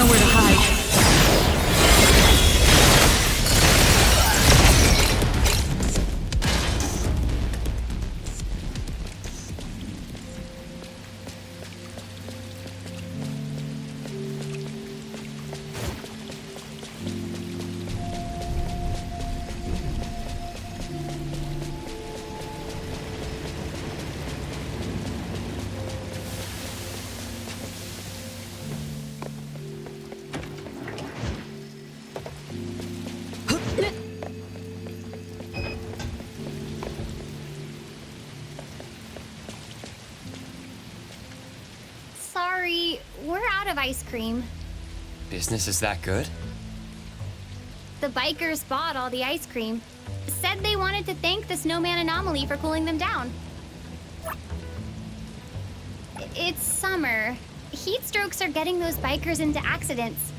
nowhere to hide. Sorry, we're out of ice cream. Business is that good? The bikers bought all the ice cream. Said they wanted to thank the snowman anomaly for cooling them down. It's summer. Heat strokes are getting those bikers into accidents.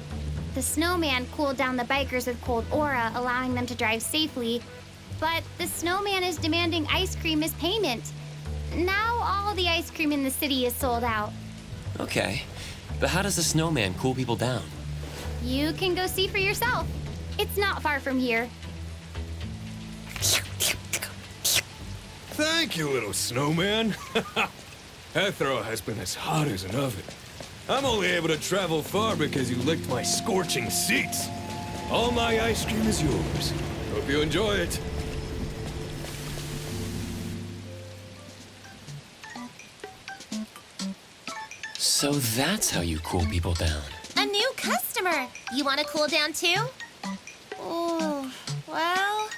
The snowman cooled down the bikers with cold aura, allowing them to drive safely. But the snowman is demanding ice cream as payment. Now all the ice cream in the city is sold out. Okay, but how does the snowman cool people down? You can go see for yourself. It's not far from here. Thank you, little snowman. Ethro has been as hot as an oven. I'm only able to travel far because you licked my scorching seats. All my ice cream is yours. Hope you enjoy it. So that's how you cool people down. A new customer! You want to cool down too? Oh, well,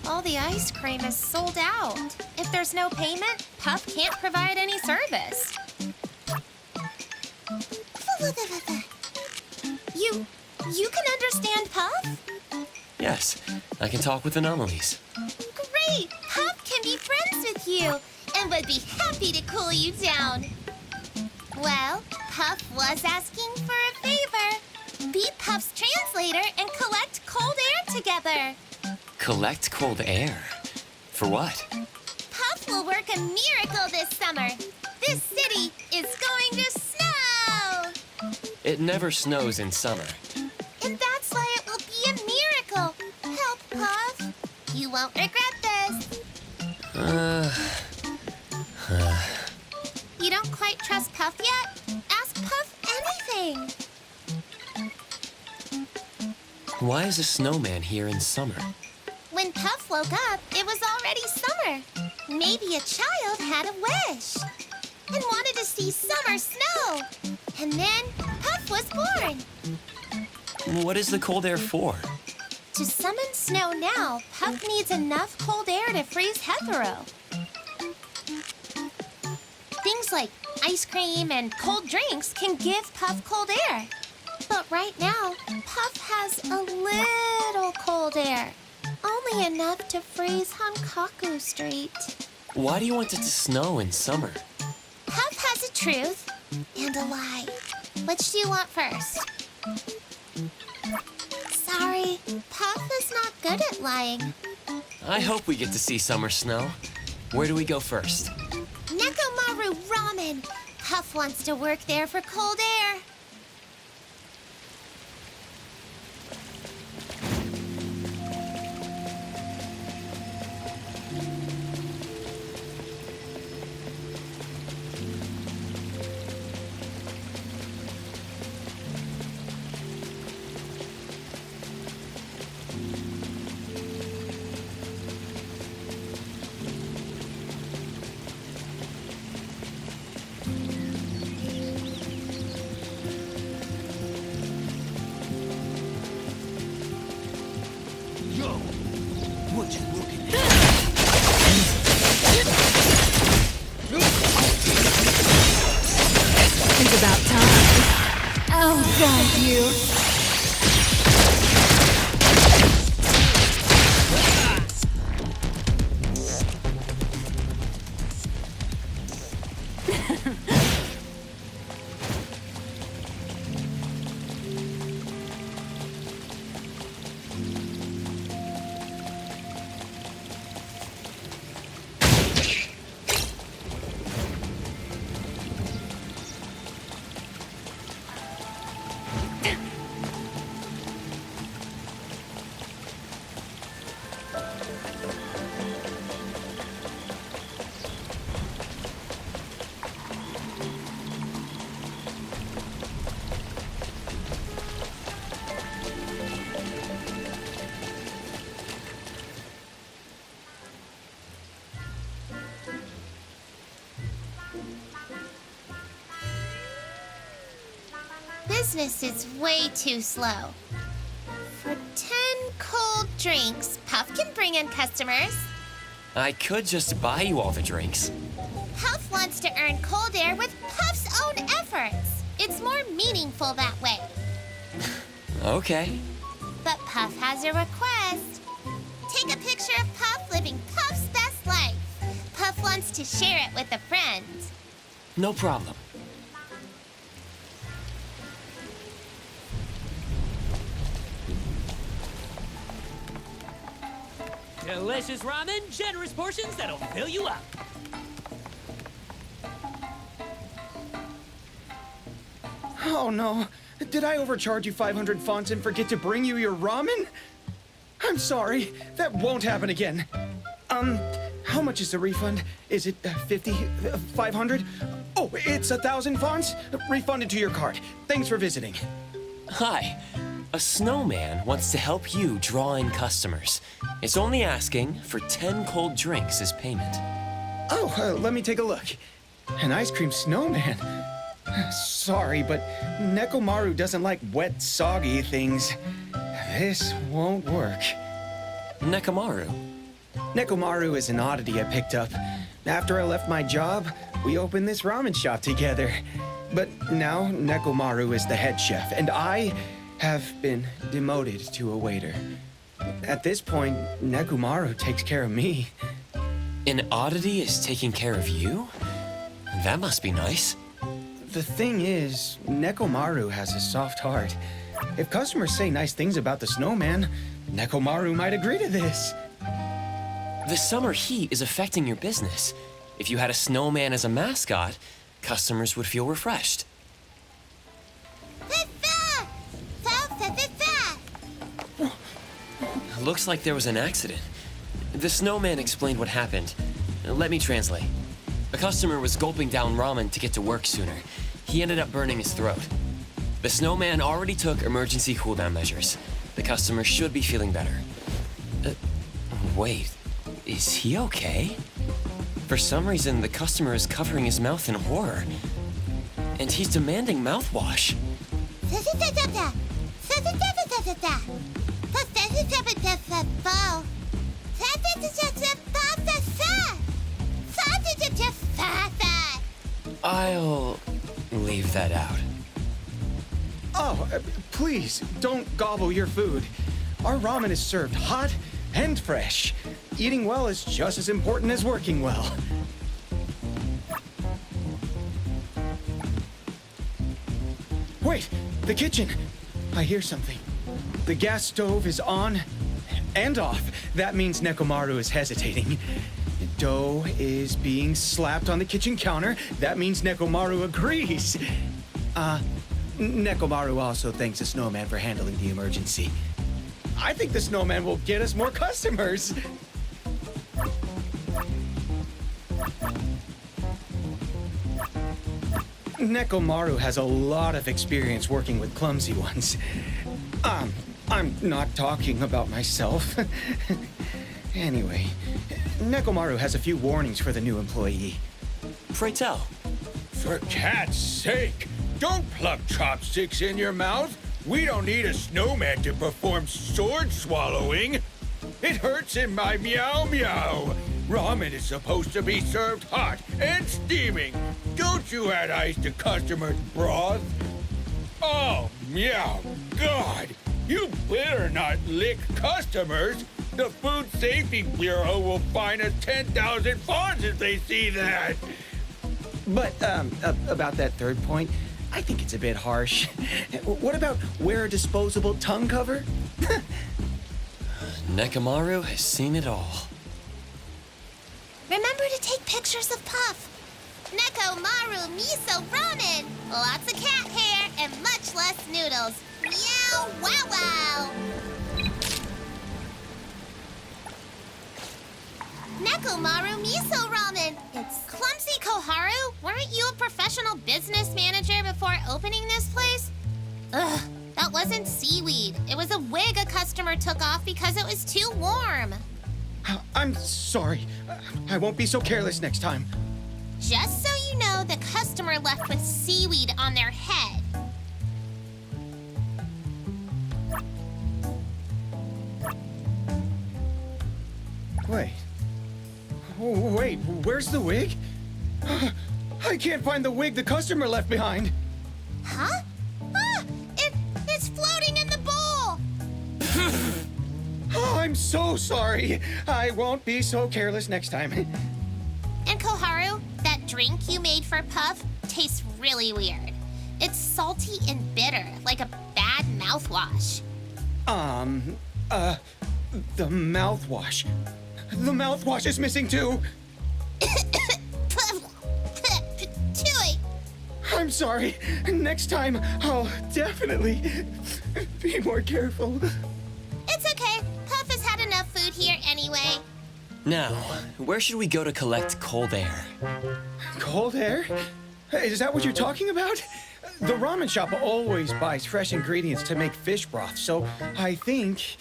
all the ice cream is sold out. If there's no payment, Puff can't provide any service. You can understand Puff? Yes, I can talk with anomalies. Great! Puff can be friends with you and would be happy to cool you down. Well, Puff was asking for a favor. Be Puff's translator and collect cold air together. Collect cold air? For what? Puff will work a miracle this summer. This city is going to snow! It never snows in summer. And that's why it will be a miracle. Help, Puff. You won't regret this. You don't quite trust Puff yet? Ask Puff anything. Why is a snowman here in summer? When Puff woke up, it was already summer. Maybe a child had a wish and wanted to see summer snow. And then Puff was born. What is the cold air for? To summon snow now, Puff needs enough cold air to freeze Hetero. Things like ice cream and cold drinks can give Puff cold air. But right now, Puff has a little cold air. Only enough to freeze Hankaku Street. Why do you want it to snow in summer? Puff has a truth and a lie. Which do you want first? Sorry, Puff is not good at lying. I hope we get to see summer snow. Where do we go first? Nekomaru Ramen. Puff wants to work there for cold air. It's about time. Oh, God, you. business is way too slow. For 10 cold drinks, Puff can bring in customers. I could just buy you all the drinks. Puff wants to earn cold air with Puff's own efforts. It's more meaningful that way. Okay. But Puff has a request. Take a picture of Puff living Puff's best life. Puff wants to share it with a friend. No problem. Delicious ramen, generous portions that'll fill you up. Oh no, did I overcharge you 500 fonts and forget to bring you your ramen? I'm sorry, that won't happen again. How much is the refund? Is it 50, 500? Oh, it's 1,000 fonts? Refunded to your card. Thanks for visiting. Hi. A snowman wants to help you draw in customers. It's only asking for 10 cold drinks as payment. Oh, let me take a look. An ice cream snowman. Sorry, but Nekomaru doesn't like wet, soggy things. This won't work. Nekomaru. Nekomaru is an oddity I picked up. After I left my job, we opened this ramen shop together. But now Nekomaru is the head chef, and I have been demoted to a waiter. At this point, Nekomaru takes care of me. An oddity is taking care of you? That must be nice. The thing is, Nekomaru has a soft heart. If customers say nice things about the snowman, Nekomaru might agree to this. The summer heat is affecting your business. If you had a snowman as a mascot, customers would feel refreshed. Looks like there was an accident. The snowman explained what happened. Let me translate. A customer was gulping down ramen to get to work sooner. He ended up burning his throat. The snowman already took emergency cooldown measures. The customer should be feeling better. Wait, is he okay? For some reason, the customer is covering his mouth in horror. And he's demanding mouthwash. I'll leave that out. Oh, please, don't gobble your food. Our ramen is served hot and fresh. Eating well is just as important as working well. Wait, the kitchen. I hear something. The gas stove is on and off. That means Nekomaru is hesitating. Dough is being slapped on the kitchen counter. That means Nekomaru agrees. Nekomaru also thanks the snowman for handling the emergency. I think the snowman will get us more customers. Nekomaru has a lot of experience working with clumsy ones. I'm not talking about myself. Anyway, Nekomaru has a few warnings for the new employee. Pray tell. For cat's sake, don't plug chopsticks in your mouth. We don't need a snowman to perform sword swallowing. It hurts in my meow meow. Ramen is supposed to be served hot and steaming. Don't you add ice to customers' broth? Oh, meow, God. You better not lick customers. The Food Safety Bureau will fine us 10,000 fonts if they see that. But, about that third point, I think it's a bit harsh. What about wear a disposable tongue cover? Nekomaru has seen it all. Remember to take pictures of Puff. Nekomaru miso ramen. Lots of cat hair and much less noodles. Meow wow wow. Nekomaru miso ramen. It's clumsy Koharu. Weren't you a professional business manager before opening this place? Ugh, that wasn't seaweed. It was a wig a customer took off because it was too warm. I'm sorry. I won't be so careless next time. Just so you know, the customer left with seaweed on their head. Where's the wig? I can't find the wig the customer left behind. Huh? Ah! It's floating in the bowl! Oh, I'm so sorry. I won't be so careless next time. And Koharu, that drink you made for Puff tastes really weird. It's salty and bitter, like a bad mouthwash. The mouthwash. The mouthwash is missing too. Chewy! I'm sorry. Next time, I'll definitely be more careful. It's okay. Puff has had enough food here anyway. Now, where should we go to collect cold air? Cold air? Is that what you're talking about? The ramen shop always buys fresh ingredients to make fish broth, so I think,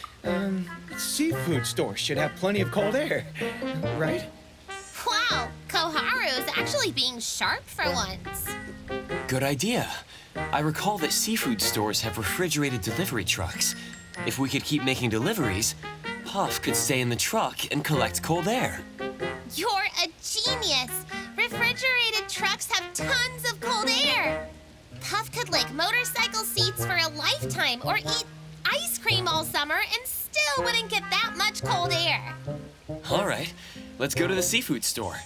seafood stores should have plenty of cold air, right? Wow, Koharu's actually being sharp for once. Good idea. I recall that seafood stores have refrigerated delivery trucks. If we could keep making deliveries, Puff could stay in the truck and collect cold air. You're a genius! Refrigerated trucks have tons of cold air! Puff could lick motorcycle seats for a lifetime or eat ice cream all summer and still wouldn't get that much cold air. All right, let's go to the seafood store.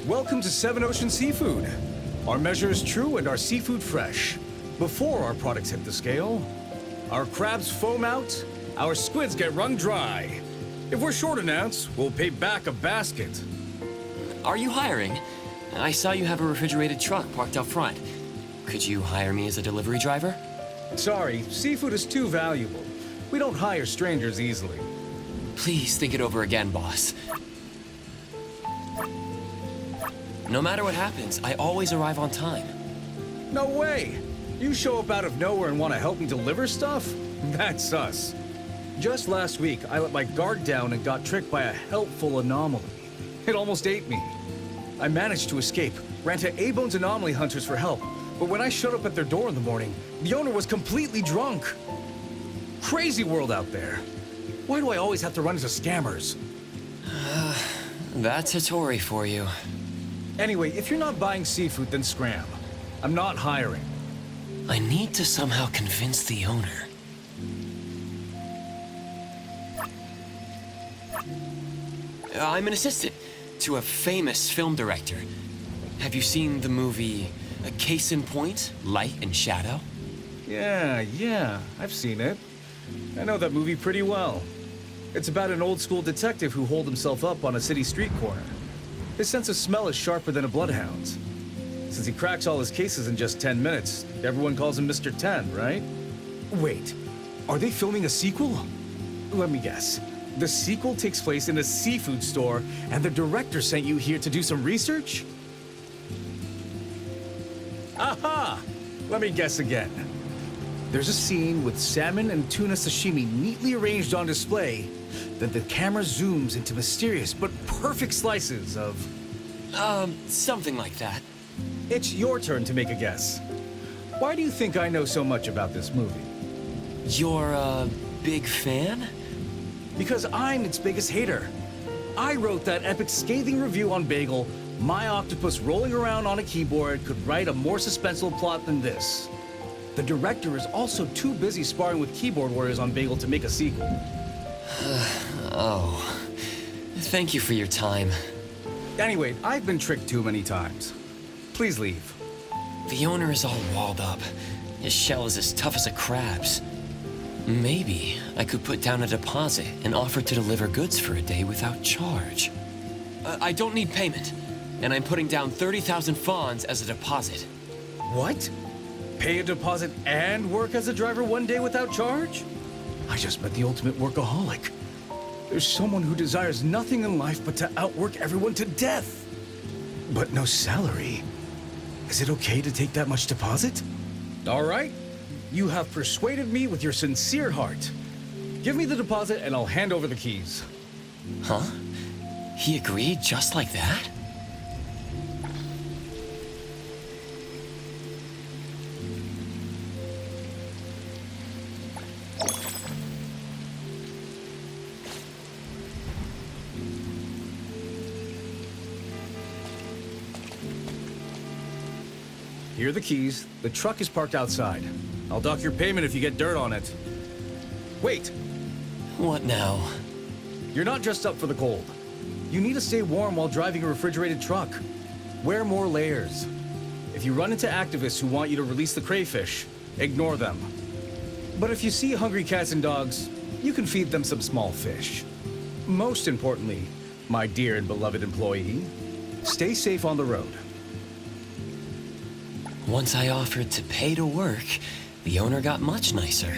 Welcome to Seven Ocean Seafood. Our measure is true and our seafood fresh. Before our products hit the scale, our crabs foam out, our squids get wrung dry. If we're short an ounce, we'll pay back a basket. Are you hiring? I saw you have a refrigerated truck parked out front. Could you hire me as a delivery driver? Sorry, seafood is too valuable. We don't hire strangers easily. Please think it over again, boss. No matter what happens, I always arrive on time. No way! You show up out of nowhere and want to help me deliver stuff? That's us. Just last week, I let my guard down and got tricked by a helpful anomaly. It almost ate me. I managed to escape, ran to A-Bone's anomaly hunters for help, but when I showed up at their door in the morning, the owner was completely drunk. Crazy world out there. Why do I always have to run into scammers? That's Hattori for you. Anyway, if you're not buying seafood, then scram. I'm not hiring. I need to somehow convince the owner. I'm an assistant to a famous film director. Have you seen the movie A Case in Point, Light and Shadow? Yeah, I've seen it. I know that movie pretty well. It's about an old school detective who holed himself up on a city street corner. His sense of smell is sharper than a bloodhound's. Since he cracks all his cases in just 10 minutes, everyone calls him Mr. 10, right? Wait, are they filming a sequel? Let me guess. The sequel takes place in a seafood store, and the director sent you here to do some research? Aha! Let me guess again. There's a scene with salmon and tuna sashimi neatly arranged on display. Then the camera zooms into mysterious but perfect slices of... Something like that. It's your turn to make a guess. Why do you think I know so much about this movie? You're a big fan? Because I'm its biggest hater. I wrote that epic scathing review on Bagel. My octopus rolling around on a keyboard could write a more suspenseful plot than this. The director is also too busy sparring with keyboard warriors on Bagel to make a sequel. Oh. Thank you for your time. Anyway, I've been tricked too many times. Please leave. The owner is all walled up. His shell is as tough as a crab's. Maybe I could put down a deposit and offer to deliver goods for a day without charge. I don't need payment, and I'm putting down 30,000 fawns as a deposit. What? Pay a deposit and work as a driver one day without charge? I just met the ultimate workaholic. There's someone who desires nothing in life but to outwork everyone to death. But no salary. Is it okay to take that much deposit? All right. You have persuaded me with your sincere heart. Give me the deposit and I'll hand over the keys. Huh? He agreed just like that? Here are the keys. The truck is parked outside. I'll dock your payment if you get dirt on it. Wait, What now? you're not dressed up for the cold. You need to stay warm while driving a refrigerated truck. Wear more layers. If you run into activists who want you to release the crayfish, ignore them. But if you see hungry cats and dogs, you can feed them some small fish. Most importantly, my dear and beloved employee, stay safe on the road. Once I offered to pay to work, the owner got much nicer.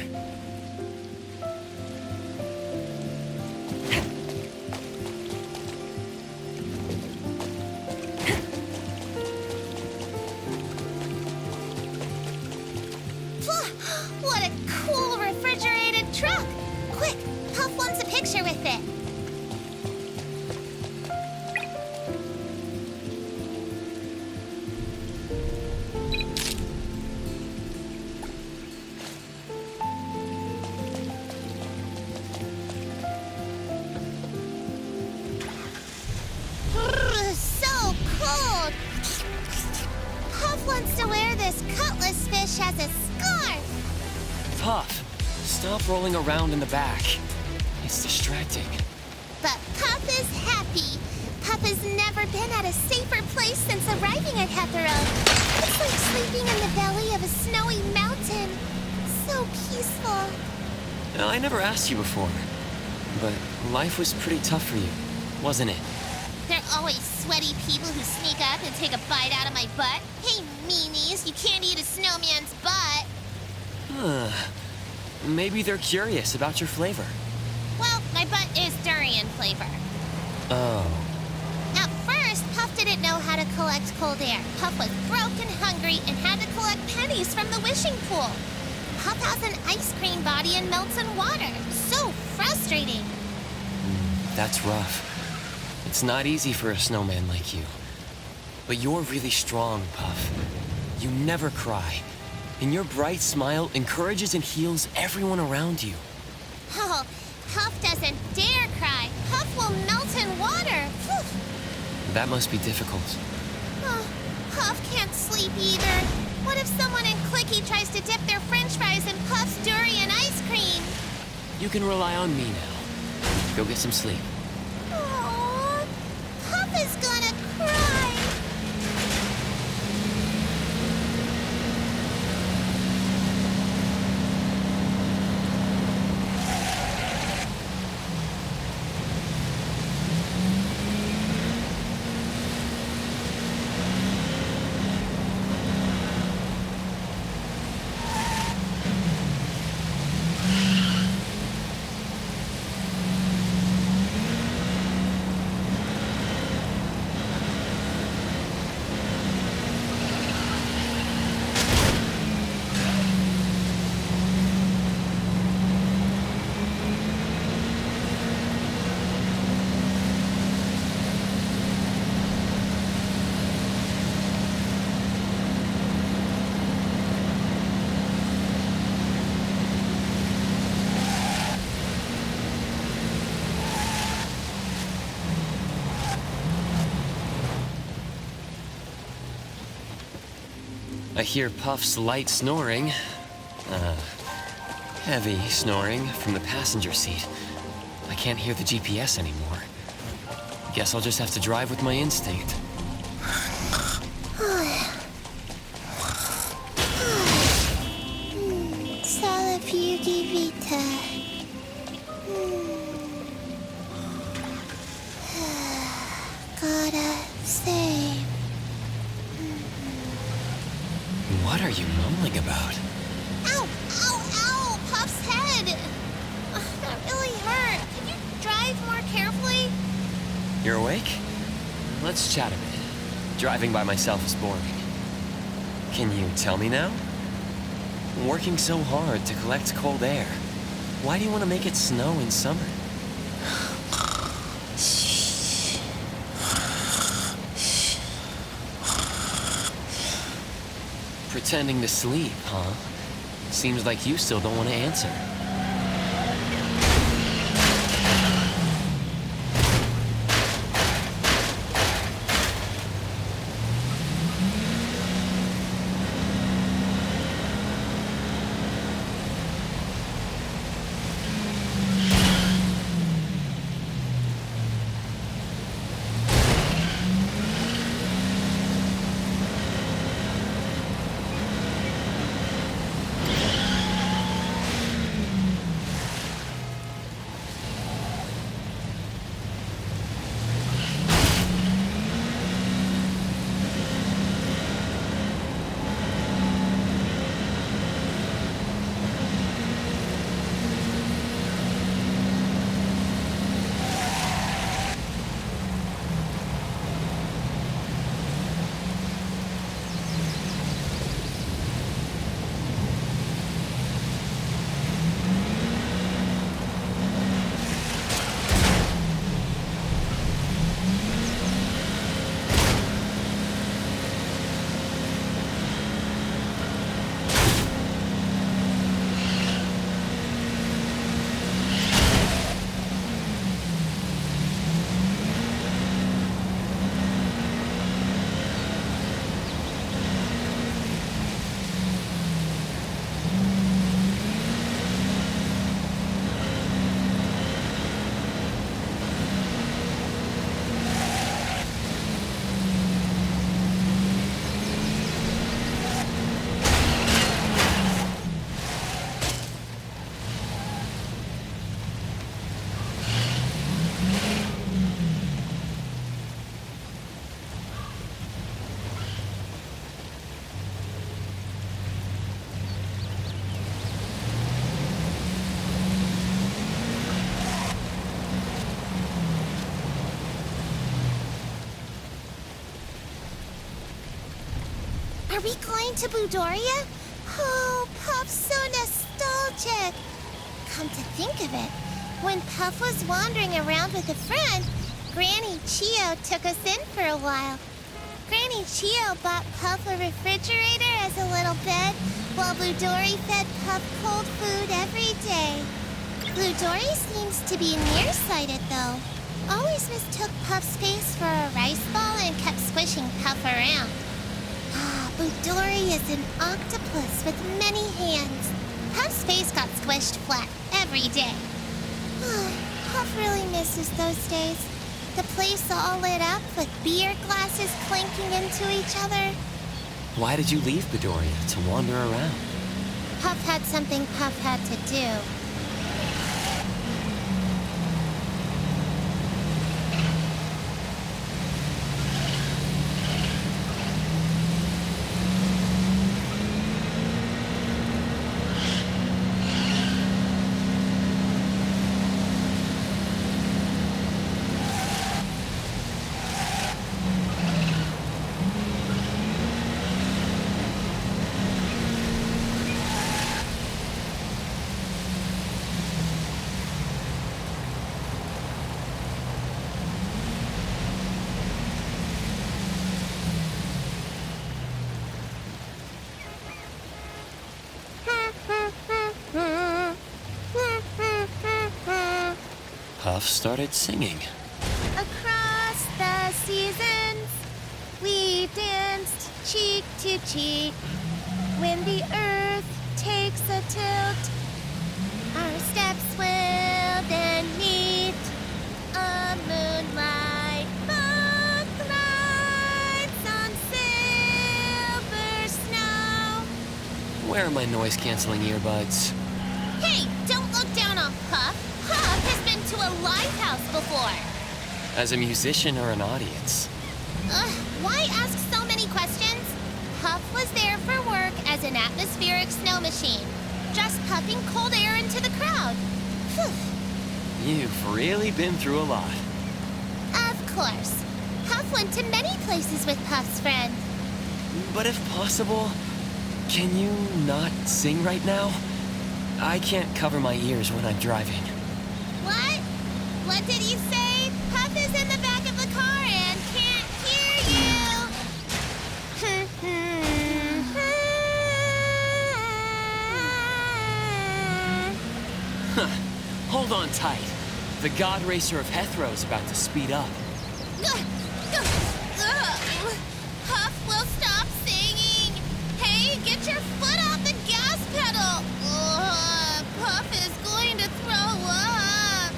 What a cool refrigerated truck! Quick, Puff wants a picture with it. So cold! Puff wants to wear this cutlass fish as a scarf. Puff, stop rolling around in the back. It's distracting. But Puff is happy. Puff has never been at a safer place since arriving at Hetero. It's like sleeping in the belly of a snowy mountain. So peaceful. Now, I never asked you before, but life was pretty tough for you, wasn't it? There are always sweaty people who sneak up and take a bite out of my butt. Hey, meanies, you can't eat a snowman's butt. Maybe they're curious about your flavor. Well, my butt is durian flavor. Oh. At first, Puff didn't know how to collect cold air. Puff was broke and hungry and had to collect pennies from the wishing pool. Puff has an ice cream body and melts in water. So frustrating. That's rough. It's not easy for a snowman like you. But you're really strong, Puff. You never cry. And your bright smile encourages and heals everyone around you. Oh, Puff doesn't dare cry. Puff will melt in water. Phew. That must be difficult. Oh, Puff can't sleep either. What if someone in Clicky tries to dip their french fries in Puff's durian ice cream? You can rely on me now. Go get some sleep. Aww, Puff is gonna cry. I hear Puff's light snoring. Heavy snoring from the passenger seat. I can't hear the GPS anymore. Guess I'll just have to drive with my instinct. Sala Fugi Vita. Gotta save. What are you mumbling about? Ow! Ow! Ow! Puff's head! Ugh, that really hurt. Can you drive more carefully? You're awake? Let's chat a bit. Driving by myself is boring. Can you tell me now? Working so hard to collect cold air. Why do you want to make it snow in summer? Pretending to sleep, huh? Seems like you still don't want to answer. Are we going to Budoria? Oh, Puff's so nostalgic. Come to think of it, when Puff was wandering around with a friend, Granny Chio took us in for a while. Granny Chio bought Puff a refrigerator as a little bed, while Budori fed Puff cold food every day. Budori seems to be nearsighted, though. Always mistook Puff's face for a rice ball and kept squishing Puff around. Budori is an octopus with many hands. Puff's face got squished flat every day. Puff really misses those days. The place all lit up with beer glasses clinking into each other. Why did you leave Bedoria to wander around? Puff had something Puff had to do. Puff started singing. Across the seasons, we danced cheek to cheek. When the earth takes a tilt, our steps will then meet. A moonlight boat glides on silver snow. Where are my noise-canceling earbuds? Hey, don't look down on Puff. Puff has been to a live house before. As a musician or an audience? Ugh, why ask so many questions? Puff was there for work as an atmospheric snow machine, just puffing cold air into the crowd. Phew. You've really been through a lot. Of course. Puff went to many places with Puff's friend. But if possible, can you not sing right now? I can't cover my ears when I'm driving. What? What did he say? Puff is in the back of the car and can't hear you. Hold on tight. The God Racer of Hethro is about to speed up. Puff will stop singing. Hey, get your foot off the gas pedal. Puff is going to throw up.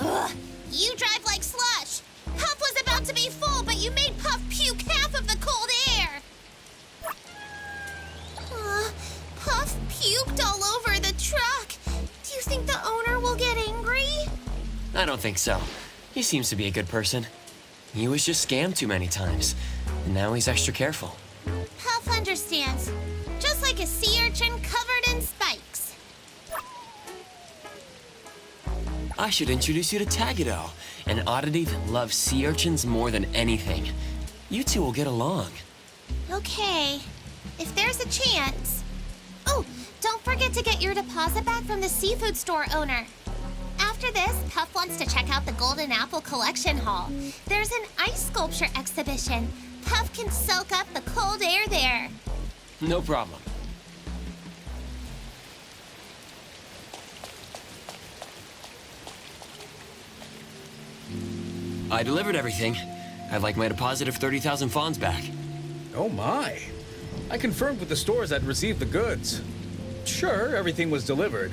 Ugh, you drive like slush. Puff was about to be full, but you made Puff puke half of the cold air. Puff puked all over the truck. Do you think the owner will get angry? I don't think so. He seems to be a good person. He was just scammed too many times, and now he's extra careful. Puff understands. Just like a sea urchin covered in spikes. I should introduce you to Tagado, an oddity that loves sea urchins more than anything. You two will get along. Okay, if there's a chance. Oh, don't forget to get your deposit back from the seafood store owner. After this, Puff wants to check out the Golden Apple Collection Hall. There's an ice sculpture exhibition. Puff can soak up the cold air there. No problem. I delivered everything. I'd like my deposit of 30,000 fawns back. Oh my. I confirmed with the stores I'd received the goods. Sure, everything was delivered.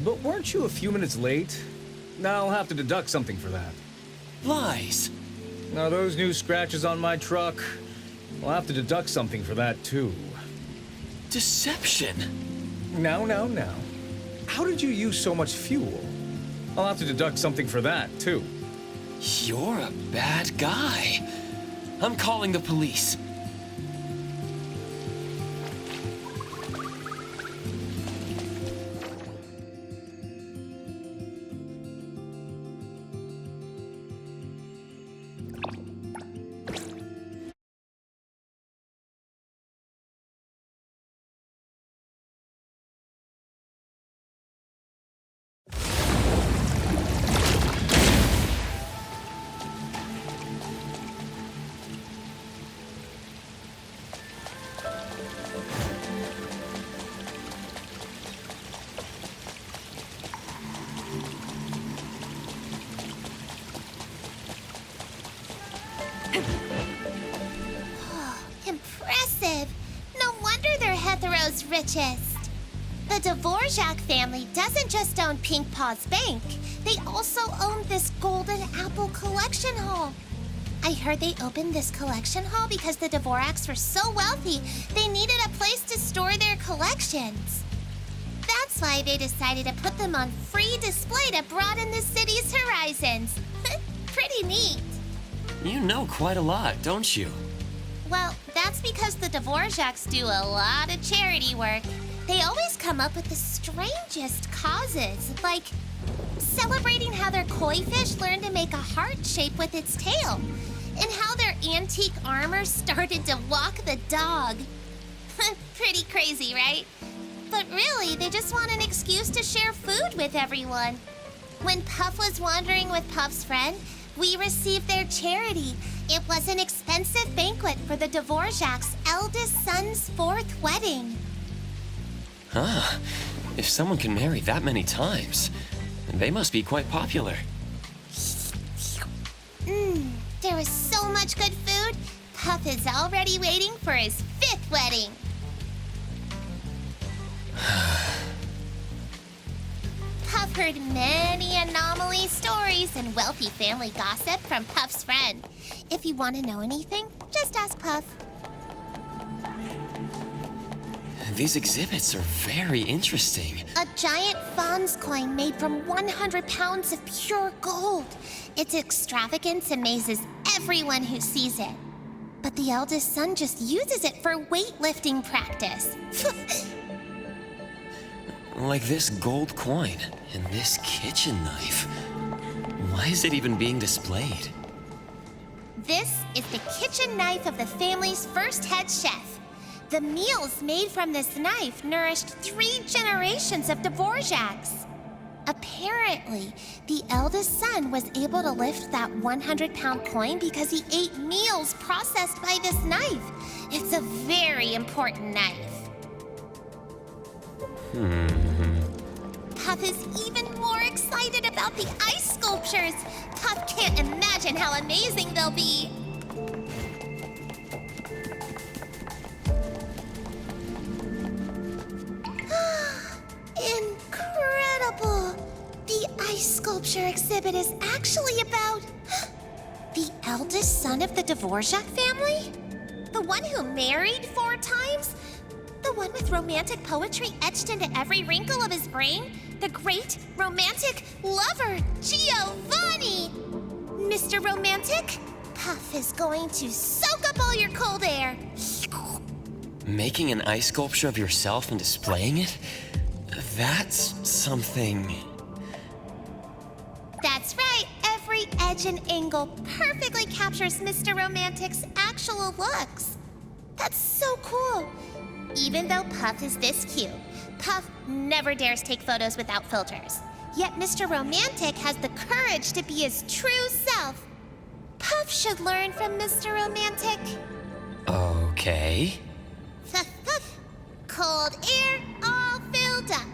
But weren't you a few minutes late? Now I'll have to deduct something for that. Lies. Now those new scratches on my truck, I'll have to deduct something for that too. Deception. Now. How did you use so much fuel? I'll have to deduct something for that too. You're a bad guy. I'm calling the police. Impressive. No wonder they're Hethero's richest. The Dvorak family doesn't just own Pink Paw's Bank. They also own this Golden Apple Collection Hall. I heard they opened this collection hall because the Dvoraks were so wealthy, they needed a place to store their collections. That's why they decided to put them on free display to broaden the city's horizons. Pretty neat. You know quite a lot, don't you? Well, that's because the Dvorak's do a lot of charity work. They always come up with the strangest causes, like celebrating how their koi fish learned to make a heart shape with its tail, and how their antique armor started to walk the dog. Pretty crazy, right? But really, they just want an excuse to share food with everyone. When Puff was wandering with Puff's friend, we received their charity. It was an expensive banquet for the Dvorak's eldest son's 4th wedding. Huh. If someone can marry that many times, they must be quite popular. There was so much good food. Puff is already waiting for his 5th wedding. Puff heard many anomaly stories and wealthy family gossip from Puff's friend. If you want to know anything, just ask Puff. These exhibits are very interesting. A giant Fawn's coin made from 100 pounds of pure gold. Its extravagance amazes everyone who sees it. But the eldest son just uses it for weightlifting practice. Like this gold coin and this kitchen knife. Why is it even being displayed? This is the kitchen knife of the family's first head chef. The meals made from this knife nourished 3 generations of Dvoraks. Apparently, the eldest son was able to lift that 100-pound coin because he ate meals processed by this knife. It's a very important knife. Puff is even more excited about the ice sculptures. Puff can't imagine how amazing they'll be. Incredible! The ice sculpture exhibit is actually about the eldest son of the Dvorak family? The one who married 4 times? The one with romantic poetry etched into every wrinkle of his brain? The great romantic lover, Giovanni! Mr. Romantic, Puff is going to soak up all your cold air. Making an ice sculpture of yourself and displaying it? That's something... That's right. Every edge and angle perfectly captures Mr. Romantic's actual looks. That's so cool. Even though Puff is this cute, Puff never dares take photos without filters. Yet Mr. Romantic has the courage to be his true self. Puff should learn from Mr. Romantic. Okay. Cold air all filled up.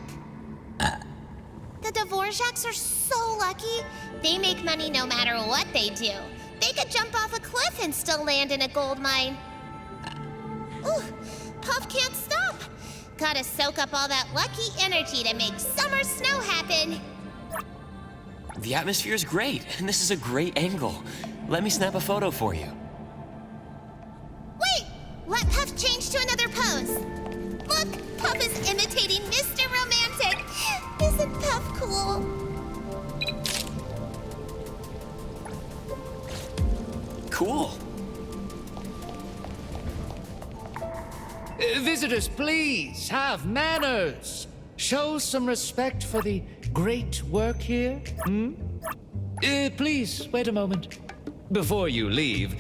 The Dvoraks are so lucky. They make money no matter what they do. They could jump off a cliff and still land in a gold mine. Ooh, Puff can't stop. Gotta soak up all that lucky energy to make summer snow happen. The atmosphere is great, and this is a great angle. Let me snap a photo for you. Wait! Let Puff change to another pose. Look, Puff is imitating Mr. Romantic. Isn't Puff cool? Cool. Visitors, please have manners. Show some respect for the great work here. Please, wait a moment. Before you leave,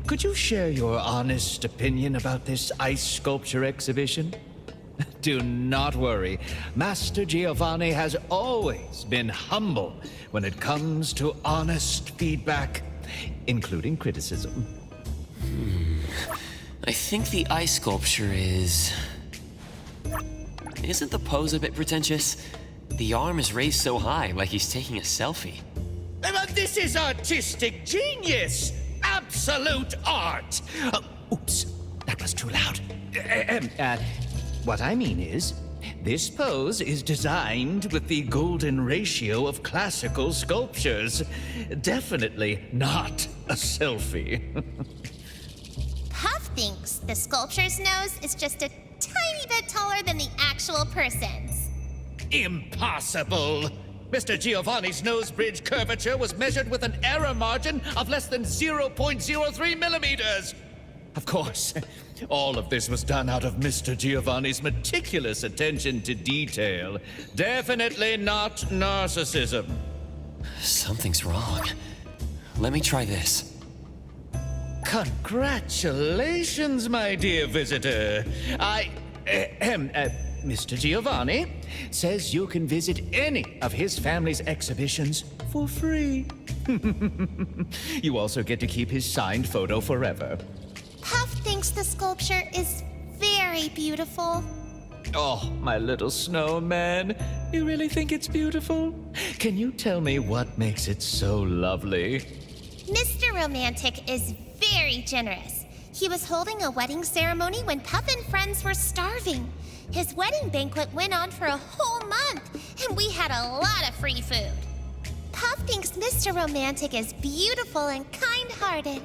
could you share your honest opinion about this ice sculpture exhibition? Do not worry. Master Giovanni has always been humble when it comes to honest feedback, including criticism. I think the ice sculpture is... Isn't the pose a bit pretentious? The arm is raised so high, like he's taking a selfie. This is artistic genius! Absolute art! Oops, that was too loud. What I mean is, this pose is designed with the golden ratio of classical sculptures. Definitely not a selfie. Puff thinks the sculpture's nose is just a tiny bit taller than the actual person's. Impossible! Mr. Giovanni's nose bridge curvature was measured with an error margin of less than 0.03 millimeters. Of course, all of this was done out of Mr. Giovanni's meticulous attention to detail. Definitely not narcissism. Something's wrong. Let me try this. Congratulations, my dear visitor. Mr. Giovanni says you can visit any of his family's exhibitions for free. You also get to keep his signed photo forever. Puff thinks the sculpture is very beautiful. Oh, my little snowman. You really think it's beautiful? Can you tell me what makes it so lovely? Mr. Romantic is very generous. He was holding a wedding ceremony when Puff and friends were starving. His wedding banquet went on for a whole month, and we had a lot of free food. Puff thinks Mr. Romantic is beautiful and kind-hearted.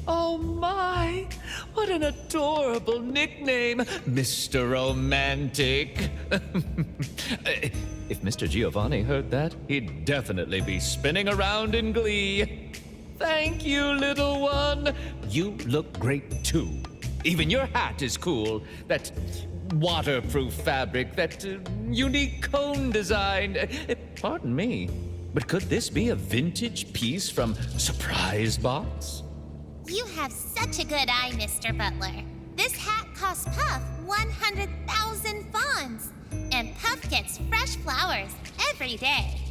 Oh my! What an adorable nickname, Mr. Romantic. If Mr. Giovanni heard that, he'd definitely be spinning around in glee. Thank you, little one. You look great too. Even your hat is cool. That waterproof fabric, that unique cone design. Pardon me, but could this be a vintage piece from Surprise Box? You have such a good eye, Mr. Butler. This hat costs Puff 100,000 fawns, and Puff gets fresh flowers every day.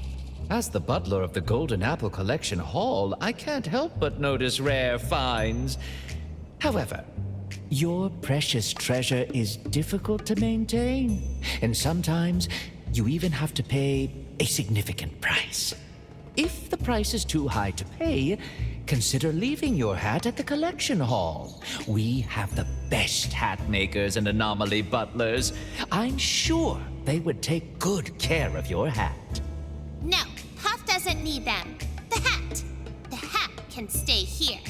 As the butler of the Golden Apple Collection Hall, I can't help but notice rare finds. However, your precious treasure is difficult to maintain, and sometimes you even have to pay a significant price. If the price is too high to pay, consider leaving your hat at the collection hall. We have the best hat makers and anomaly butlers. I'm sure they would take good care of your hat. No, Puff doesn't need them. The hat can stay here.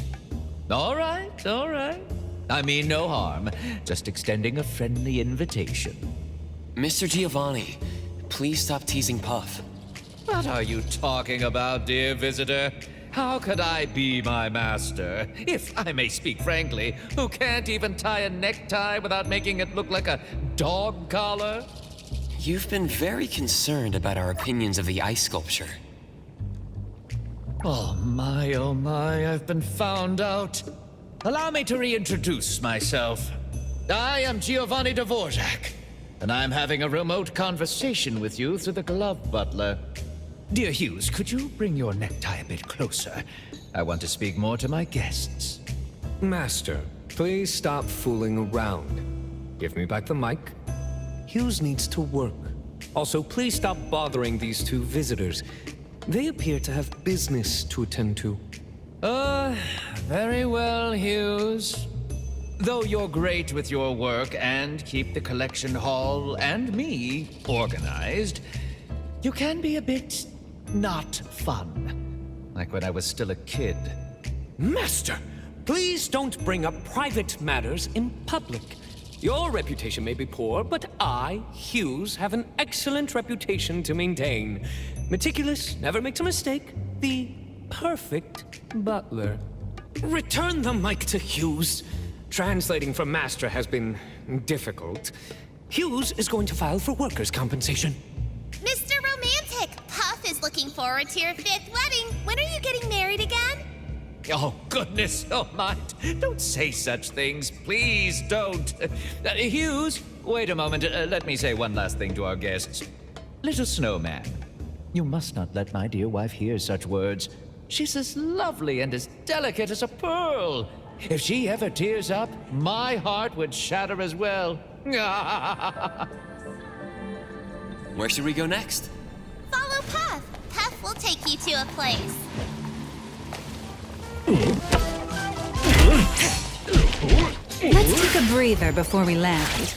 All right, all right. I mean no harm, just extending a friendly invitation. Mr. Giovanni, please stop teasing Puff. What are you talking about, dear visitor? How could I be my master, if I may speak frankly, who can't even tie a necktie without making it look like a dog collar? You've been very concerned about our opinions of the ice sculpture. Oh my, I've been found out. Allow me to reintroduce myself. I am Giovanni Dvorak, and I'm having a remote conversation with you through the glove butler. Dear Hughes, could you bring your necktie a bit closer? I want to speak more to my guests. Master, please stop fooling around. Give me back the mic. Hughes needs to work. Also, please stop bothering these two visitors. They appear to have business to attend to. Very well, Hughes. Though you're great with your work and keep the collection hall and me organized, you can be a bit not fun. Like when I was still a kid. Master, please don't bring up private matters in public. Your reputation may be poor, but I, Hughes, have an excellent reputation to maintain. Meticulous, never makes a mistake, the perfect butler. Return the mic to Hughes. Translating from Master has been difficult. Hughes is going to file for workers' compensation. Mr. Romantic, Puff is looking forward to your 5th wedding. When are you getting married again? Oh, goodness, oh my. Don't say such things. Please don't. Hughes, wait a moment. Let me say one last thing to our guests. Little snowman, you must not let my dear wife hear such words. She's as lovely and as delicate as a pearl. If she ever tears up, my heart would shatter as well. Where should we go next? Follow Puff. Puff will take you to a place. Let's take a breather before we land.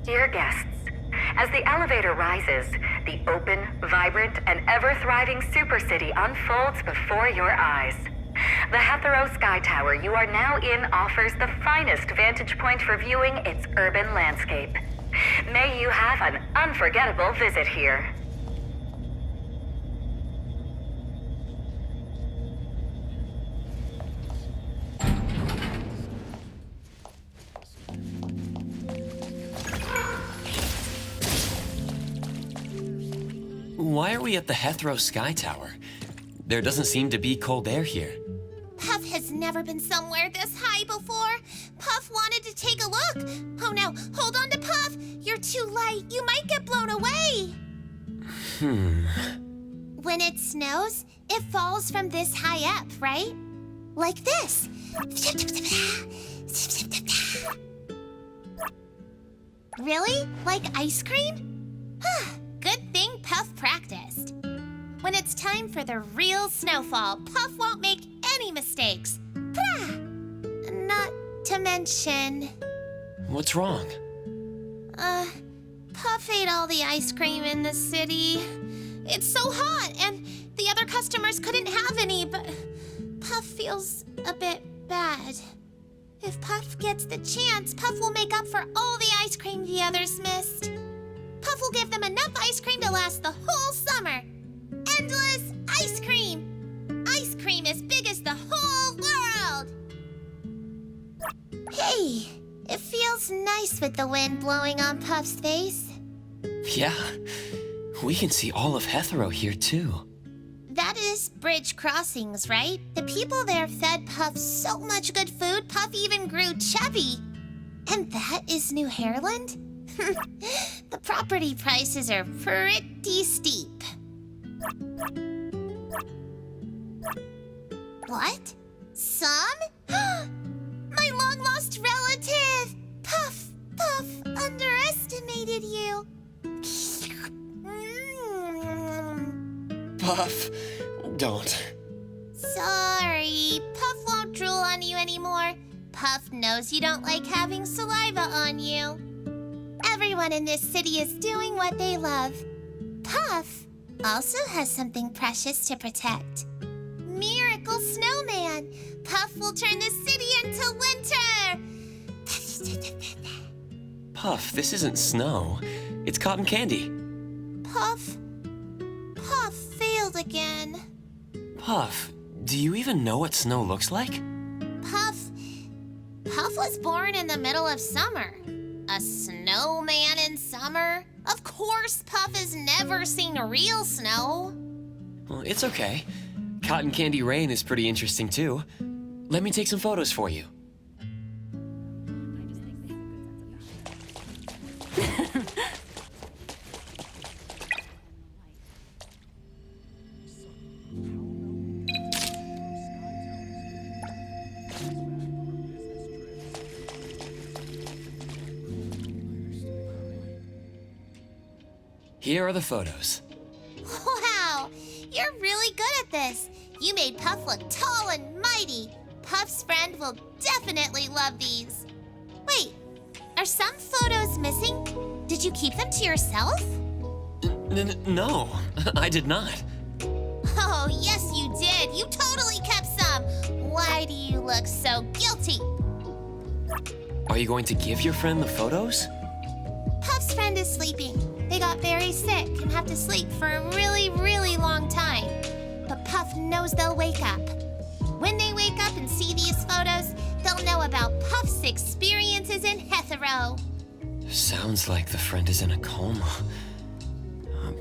Dear guests, as the elevator rises, the open, vibrant, and ever-thriving Super City unfolds before your eyes. The Hetero Sky Tower you are now in offers the finest vantage point for viewing its urban landscape. May you have an unforgettable visit here. Why are we at the Hetero Sky Tower? There doesn't seem to be cold air here. Puff has never been somewhere this high before. Puff wanted to take a look. Oh no, hold on to Puff. You're too light. You might get blown away. When it snows, it falls from this high up, right? Like this. Really? Like ice cream? Good thing Puff practiced. When it's time for the real snowfall, Puff won't make any mistakes. Not to mention... What's wrong? Puff ate all the ice cream in the city. It's so hot, and the other customers couldn't have any, but Puff feels a bit bad. If Puff gets the chance, Puff will make up for all the ice cream the others missed. Puff will give them enough ice cream to last the whole summer. Endless ice cream! Ice cream as big as the whole world! Hey, it feels nice with the wind blowing on Puff's face. Yeah, we can see all of Hetero here too. That is Bridge Crossings, right? The people there fed Puff so much good food, Puff even grew chubby. And that is New Hairland? The property prices are pretty steep. What? Some? My long-lost relative! Puff, Puff underestimated you. Puff, don't. Sorry, Puff won't drool on you anymore. Puff knows you don't like having saliva on you. Everyone in this city is doing what they love. Puff also has something precious to protect. Miracle Snowman! Puff will turn the city into winter! Puff, this isn't snow. It's cotton candy. Puff failed again. Puff, do you even know what snow looks like? Puff was born in the middle of summer. A snowman in summer? Of course Puff has never seen real snow. Well, it's okay. Cotton candy rain is pretty interesting too. Let me take some photos for you. Here are the photos. Wow, you're really good at this. You made Puff look tall and mighty. Puff's friend will definitely love these. Wait, are some photos missing? Did you keep them to yourself? No, I did not. Oh, yes you did. You totally kept some. Why do you look so guilty? Are you going to give your friend the photos? Puff's friend is sleeping. They got very sick and have to sleep for a really, really long time. But Puff knows they'll wake up. When they wake up and see these photos, they'll know about Puff's experiences in Hetero. Sounds like the friend is in a coma.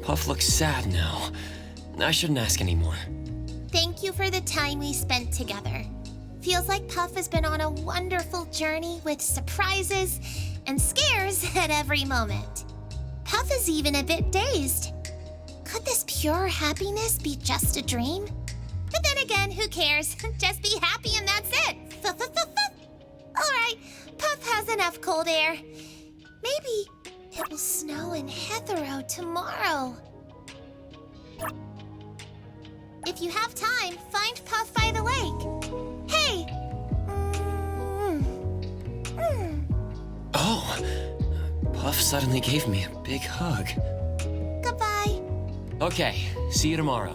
Puff looks sad now. I shouldn't ask anymore. Thank you for the time we spent together. Feels like Puff has been on a wonderful journey with surprises and scares at every moment. Puff is even a bit dazed. Could this pure happiness be just a dream? But then again, who cares? Just be happy and that's it. All right, Puff has enough cold air. Maybe it will snow in Hetero tomorrow. If you have time, find Puff by the lake. Hey! Oh, Puff suddenly gave me a big hug. Goodbye. Okay, see you tomorrow.